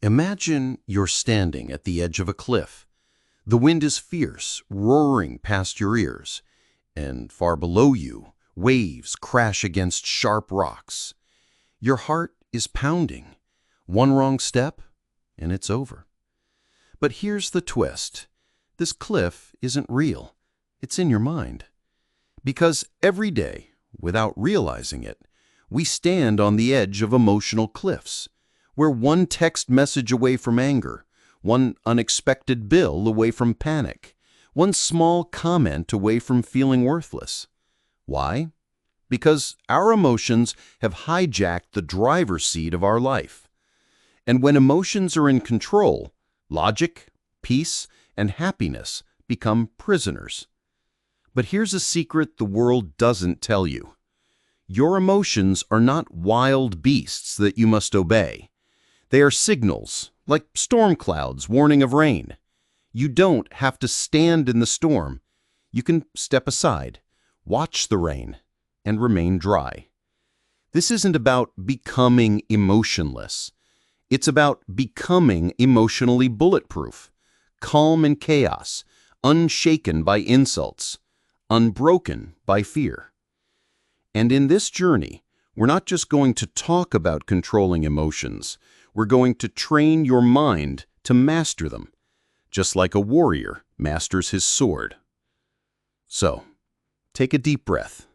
Imagine you're standing at the edge of a cliff. The wind is fierce, roaring past your ears, and far below you, waves crash against sharp rocks. Your heart is pounding. One wrong step, and it's over. But here's the twist. This cliff isn't real. It's in your mind. Because every day, without realizing it, we stand on the edge of emotional cliffs. We're one text message away from anger, one unexpected bill away from panic, one small comment away from feeling worthless. Why? Because our emotions have hijacked the driver's seat of our life. And when emotions are in control, logic, peace, and happiness become prisoners. But here's a secret the world doesn't tell you. Your emotions are not wild beasts that you must obey. They are signals, like storm clouds warning of rain. You don't have to stand in the storm. You can step aside, watch the rain, and remain dry. This isn't about becoming emotionless. It's about becoming emotionally bulletproof, calm in chaos, unshaken by insults, unbroken by fear. And in this journey, we're not just going to talk about controlling emotions. We're going to train your mind to master them, just like a warrior masters his sword. So, take a deep breath,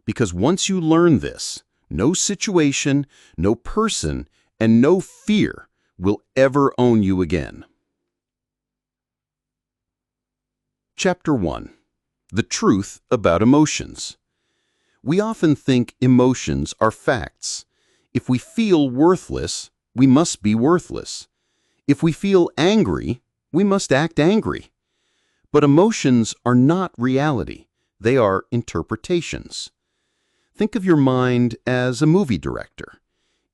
because once you learn this, no situation, no person, and no fear will ever own you again. Chapter 1. The Truth About Emotions. We often think emotions are facts. If we feel worthless, we must be worthless. If we feel angry, we must act angry. But emotions are not reality. They are interpretations. Think of your mind as a movie director.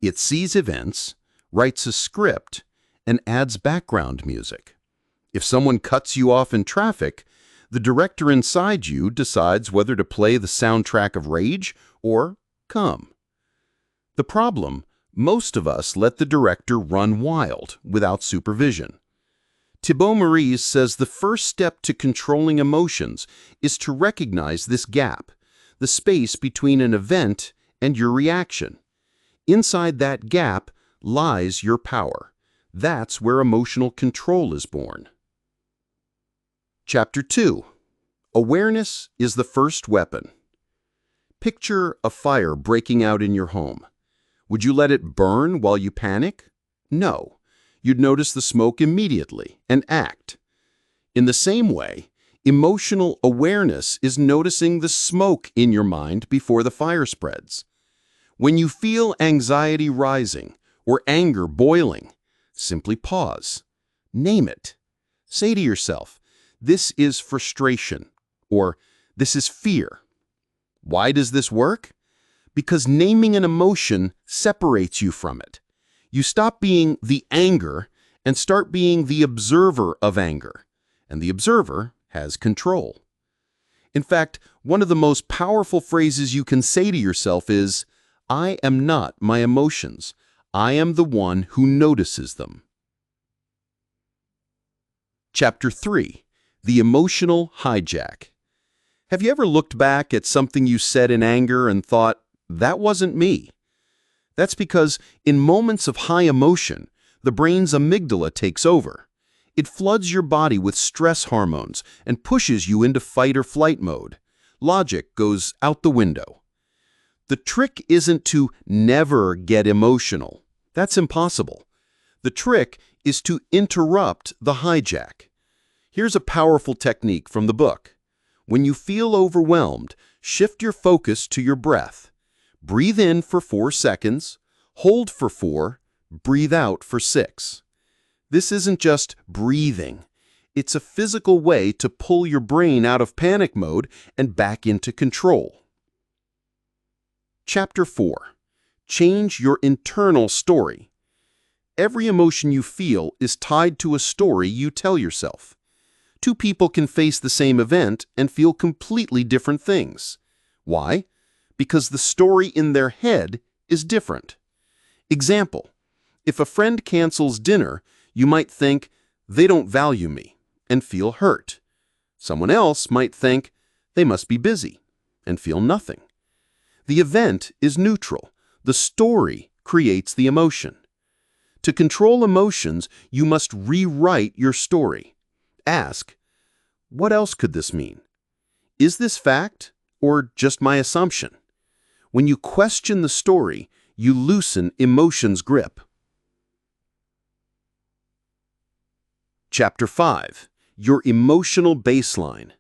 It sees events, writes a script, and adds background music. If someone cuts you off in traffic, the director inside you decides whether to play the soundtrack of rage or calm. The problem, most of us let the director run wild without supervision. Thibaut Meurisse says the first step to controlling emotions is to recognize this gap, the space between an event and your reaction. Inside that gap lies your power. That's where emotional control is born. Chapter 2. Awareness is the first weapon. Picture a fire breaking out in your home. Would you let it burn while you panic? No. You'd notice the smoke immediately and act. In the same way, emotional awareness is noticing the smoke in your mind before the fire spreads. When you feel anxiety rising or anger boiling, simply pause. Name it. Say to yourself, "This is frustration," or "This is fear." Why does this work? Because naming an emotion separates you from it. You stop being the anger and start being the observer of anger, and the observer has control. In fact, one of the most powerful phrases you can say to yourself is, "I am not my emotions. I am the one who notices them." Chapter 3. The Emotional Hijack. Have you ever looked back at something you said in anger and thought, "That wasn't me"? That's because in moments of high emotion, the brain's amygdala takes over. It floods your body with stress hormones and pushes you into fight or flight mode. Logic goes out the window. The trick isn't to never get emotional. That's impossible. The trick is to interrupt the hijack. Here's a powerful technique from the book. When you feel overwhelmed, shift your focus to your breath. Breathe in for 4 seconds, hold for 4, breathe out for 6. This isn't just breathing. It's a physical way to pull your brain out of panic mode and back into control. Chapter 4. Change your internal story. Every emotion you feel is tied to a story you tell yourself. Two people can face the same event and feel completely different things. Why? Because the story in their head is different. Example: If a friend cancels dinner, you might think, they don't value me, and feel hurt. Someone else might think, they must be busy, and feel nothing. The event is neutral. The story creates the emotion. To control emotions, you must rewrite your story. Ask, what else could this mean? Is this fact or just my assumption? When you question the story, you loosen emotion's grip. Chapter 5. Your emotional baseline.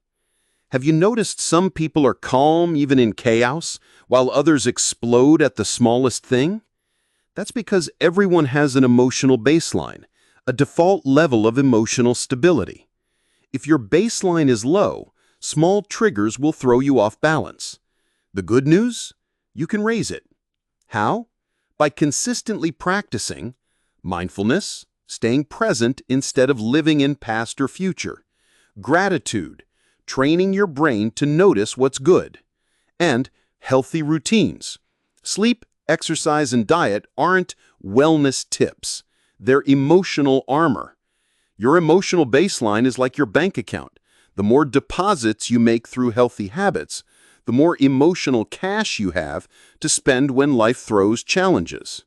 Have you noticed some people are calm even in chaos, while others explode at the smallest thing? That's because everyone has an emotional baseline, a default level of emotional stability. If your baseline is low, small triggers will throw you off balance. The good news? You can raise it. How? By consistently practicing mindfulness, staying present instead of living in past or future, gratitude, training your brain to notice what's good, and healthy routines. Sleep, exercise, and diet aren't wellness tips. They're emotional armor. Your emotional baseline is like your bank account. The more deposits you make through healthy habits, the more emotional cash you have to spend when life throws challenges.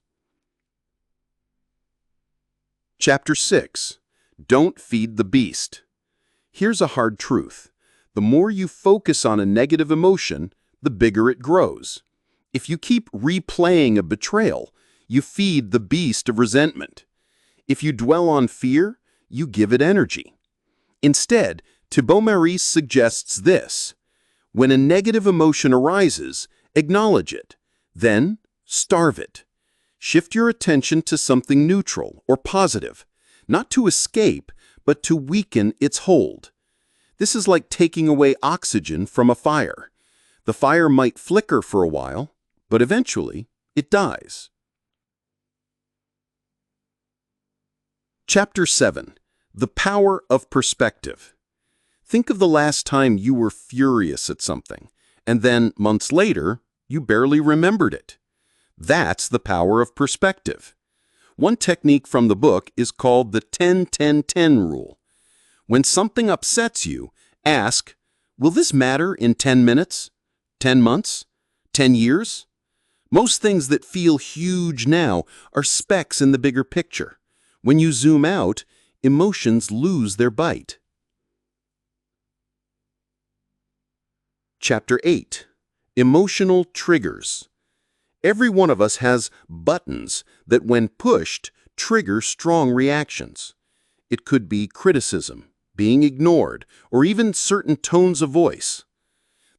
Chapter 6. Don't feed the beast. Here's a hard truth. The more you focus on a negative emotion, the bigger it grows. If you keep replaying a betrayal, you feed the beast of resentment. If you dwell on fear, you give it energy. Instead, Thibaut Meurisse suggests this. When a negative emotion arises, acknowledge it. Then, starve it. Shift your attention to something neutral or positive, not to escape, but to weaken its hold. This is like taking away oxygen from a fire. The fire might flicker for a while, but eventually it dies. Chapter 7. The Power of Perspective. Think of the last time you were furious at something, and then months later, you barely remembered it. That's the power of perspective. One technique from the book is called the 10-10-10 rule. When something upsets you, ask, will this matter in 10 minutes, 10 months, 10 years? Most things that feel huge now are specks in the bigger picture. When you zoom out, emotions lose their bite. Chapter 8. Emotional Triggers. Every one of us has buttons that, when pushed, trigger strong reactions. It could be criticism, being ignored, or even certain tones of voice.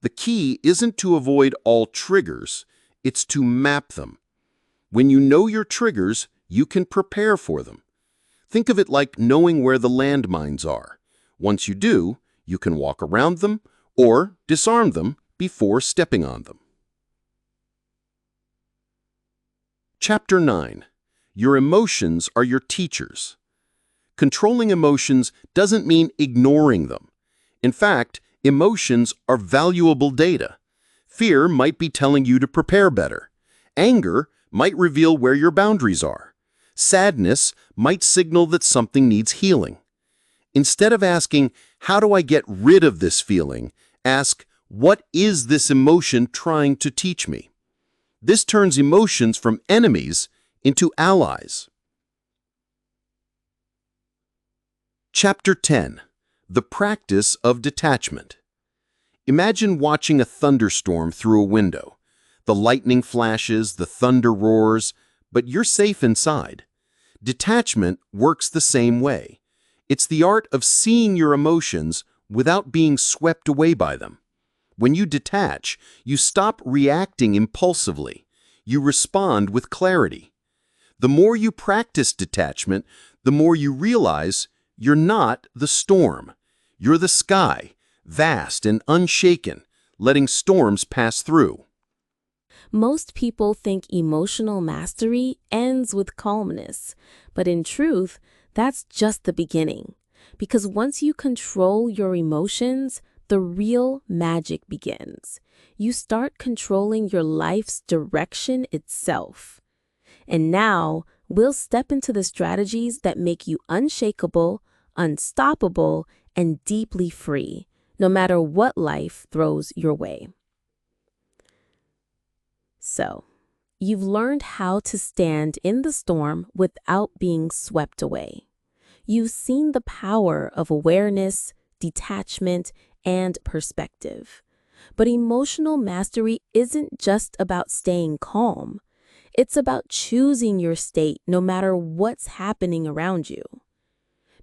The key isn't to avoid all triggers, it's to map them. When you know your triggers, you can prepare for them. Think of it like knowing where the landmines are. Once you do, you can walk around them or disarm them before stepping on them. Chapter 9. Your emotions are your teachers. Controlling emotions doesn't mean ignoring them. In fact, emotions are valuable data. Fear might be telling you to prepare better. Anger might reveal where your boundaries are. Sadness might signal that something needs healing. Instead of asking, how do I get rid of this feeling? Ask, what is this emotion trying to teach me? This turns emotions from enemies into allies. Chapter 10. The Practice of Detachment. Imagine watching a thunderstorm through a window. The lightning flashes, the thunder roars, but you're safe inside. Detachment works the same way. It's the art of seeing your emotions without being swept away by them. When you detach, you stop reacting impulsively. You respond with clarity. The more you practice detachment, the more you realize you're not the storm. You're the sky, vast and unshaken, letting storms pass through. Most people think emotional mastery ends with calmness, but in truth, that's just the beginning. Because once you control your emotions, the real magic begins. You start controlling your life's direction itself. And now, We'll step into the strategies that make you unshakable, unstoppable, and deeply free, no matter what life throws your way. So, you've learned how to stand in the storm without being swept away. You've seen the power of awareness, detachment, and perspective. But emotional mastery isn't just about staying calm. It's about choosing your state no matter what's happening around you.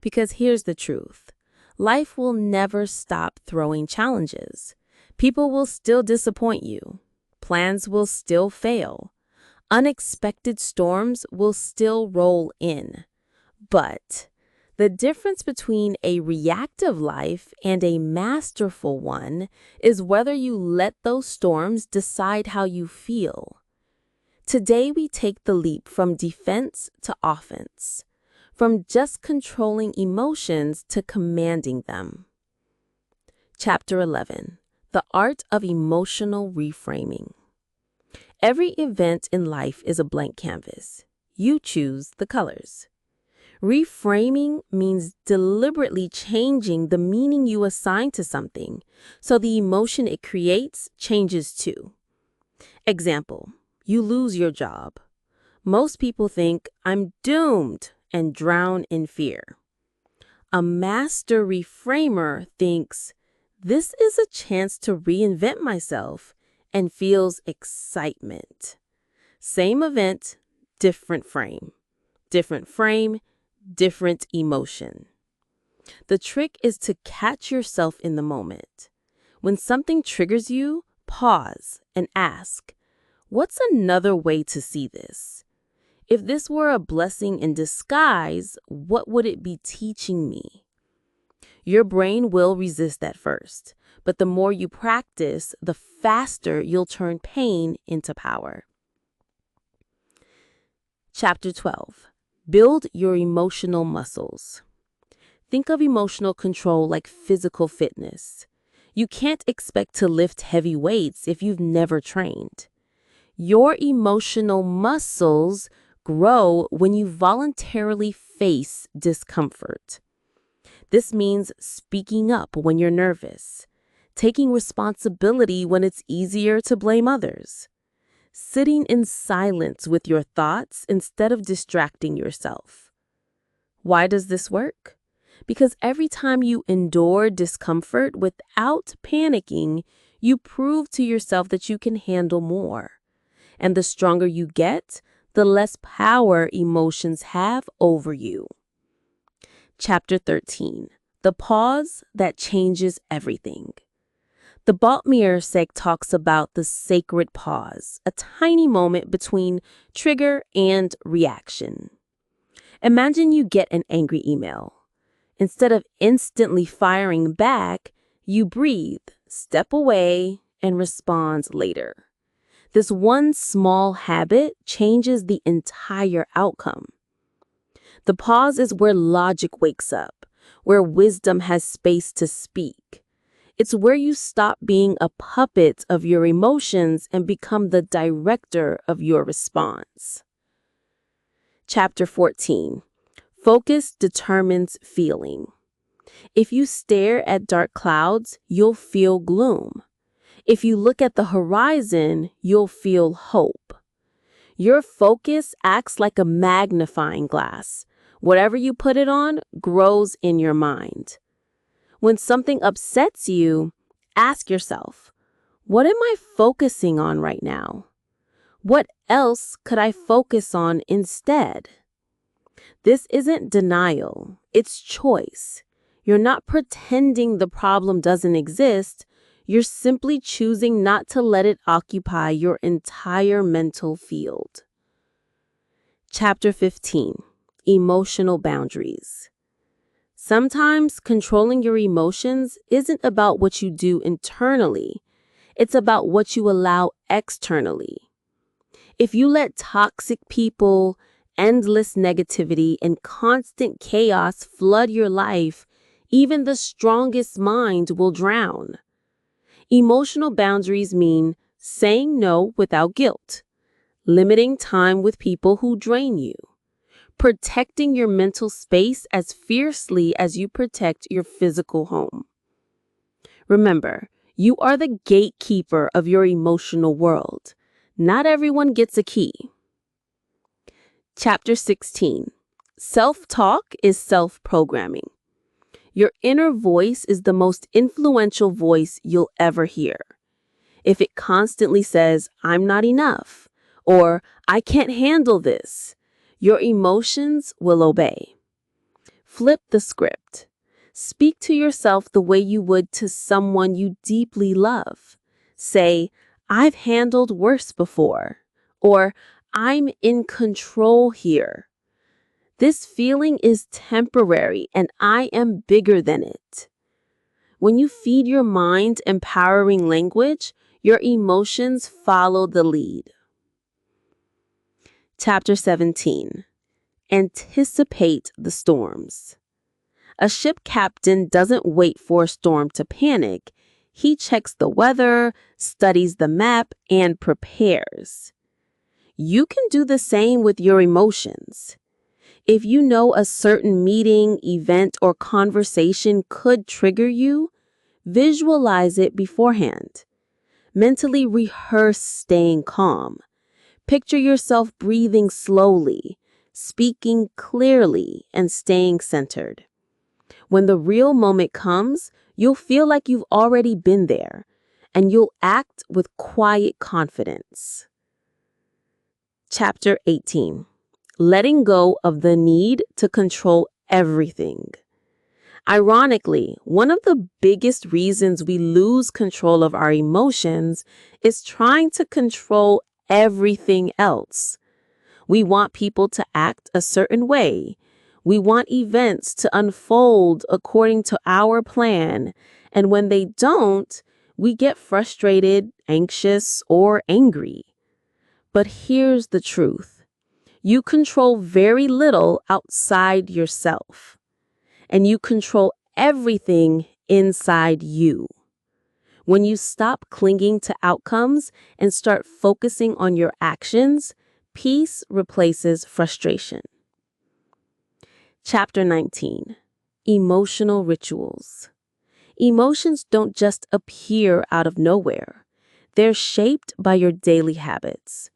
Because here's the truth. Life will never stop throwing challenges. People will still disappoint you. Plans will still fail. Unexpected storms will still roll in. But the difference between a reactive life and a masterful one is whether you let those storms decide how you feel. Today we take the leap from defense to offense, from just controlling emotions to commanding them. Chapter 11. The Art of Emotional Reframing. Every event in life is a blank canvas. You choose the colors. Reframing means deliberately changing the meaning you assign to something, so the emotion it creates changes too. Example, you lose your job. Most people think, I'm doomed, and drown in fear. A master reframer thinks, this is a chance to reinvent myself, and feels excitement. Same event, different frame. Different frame, different emotion. The trick is to catch yourself in the moment. When something triggers you, pause and ask, what's another way to see this? If this were a blessing in disguise, what would it be teaching me? Your brain will resist at first, but the more you practice, the faster you'll turn pain into power. Chapter 12. Build your emotional muscles. Think of emotional control like physical fitness. You can't expect to lift heavy weights if you've never trained. Your emotional muscles grow when you voluntarily face discomfort. This means speaking up when you're nervous, taking responsibility when it's easier to blame others, sitting in silence with your thoughts instead of distracting yourself. Why does this work? Because every time you endure discomfort without panicking, you prove to yourself that you can handle more. And the stronger you get, the less power emotions have over you. Chapter 13. The Pause That Changes Everything. Thibaut Meurisse talks about the sacred pause, a tiny moment between trigger and reaction. Imagine you get an angry email. Instead of instantly firing back, you breathe, step away, and respond later. This one small habit changes the entire outcome. The pause is where logic wakes up, where wisdom has space to speak. It's where you stop being a puppet of your emotions and become the director of your response. Chapter 14. Focus determines feeling. If you stare at dark clouds, you'll feel gloom. If you look at the horizon, you'll feel hope. Your focus acts like a magnifying glass. Whatever you put it on grows in your mind. When something upsets you, ask yourself, what am I focusing on right now? What else could I focus on instead? This isn't denial, it's choice. You're not pretending the problem doesn't exist. You're simply choosing not to let it occupy your entire mental field. Chapter 15. Emotional boundaries. Sometimes controlling your emotions isn't about what you do internally. It's about what you allow externally. If you let toxic people, endless negativity, and constant chaos flood your life, even the strongest mind will drown. Emotional boundaries mean saying no without guilt, limiting time with people who drain you, protecting your mental space as fiercely as you protect your physical home. Remember, you are the gatekeeper of your emotional world. Not everyone gets a key. Chapter 16. Self-talk is self-programming. Your inner voice is the most influential voice you'll ever hear. If it constantly says, "I'm not enough," or "I can't handle this," your emotions will obey. Flip the script. Speak to yourself the way you would to someone you deeply love. Say, "I've handled worse before," or "I'm in control here. This feeling is temporary and I am bigger than it." When you feed your mind empowering language, your emotions follow the lead. Chapter 17. Anticipate the storms. A ship captain doesn't wait for a storm to panic. He checks the weather, studies the map, and prepares. You can do the same with your emotions. If you know a certain meeting, event, or conversation could trigger you, visualize it beforehand. Mentally rehearse staying calm. Picture yourself breathing slowly, speaking clearly, and staying centered. When the real moment comes, you'll feel like you've already been there, and you'll act with quiet confidence. Chapter 18. Letting go of the need to control everything. Ironically, one of the biggest reasons we lose control of our emotions is trying to control everything else. We want people to act a certain way. We want events to unfold according to our plan. And when they don't, we get frustrated, anxious, or angry. But here's the truth. You control very little outside yourself, and you control everything inside you. When you stop clinging to outcomes and start focusing on your actions, peace replaces frustration. Chapter 19. Emotional rituals. Emotions don't just appear out of nowhere. They're shaped by your daily habits.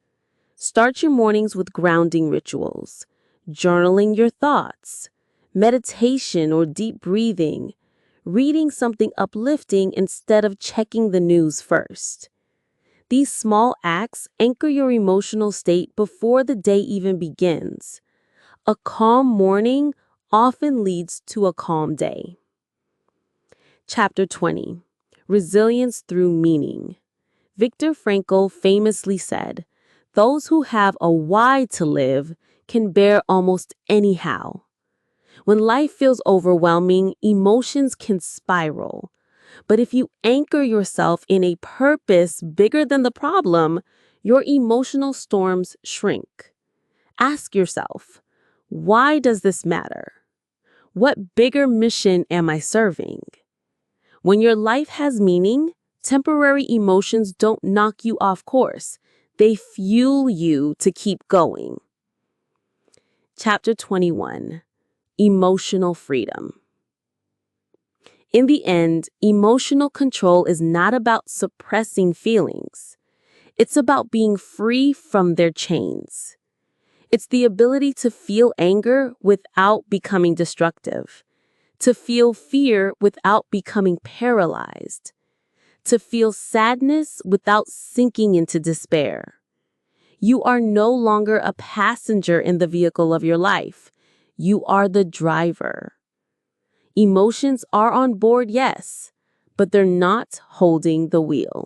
Start your mornings with grounding rituals, journaling your thoughts, meditation or deep breathing, reading something uplifting instead of checking the news first. These small acts anchor your emotional state before the day even begins. A calm morning often leads to a calm day. Chapter 20. Resilience through meaning. Viktor Frankl famously said, "Those who have a why to live can bear almost anyhow." When life feels overwhelming, emotions can spiral. But if you anchor yourself in a purpose bigger than the problem, your emotional storms shrink. Ask yourself, why does this matter? What bigger mission am I serving? When your life has meaning, temporary emotions don't knock you off course. They fuel you to keep going. Chapter 21. Emotional freedom. In the end, emotional control is not about suppressing feelings. It's about being free from their chains. It's the ability to feel anger without becoming destructive, to feel fear without becoming paralyzed, to feel sadness without sinking into despair. You are no longer a passenger in the vehicle of your life. You are the driver. Emotions are on board, yes, but they're not holding the wheel.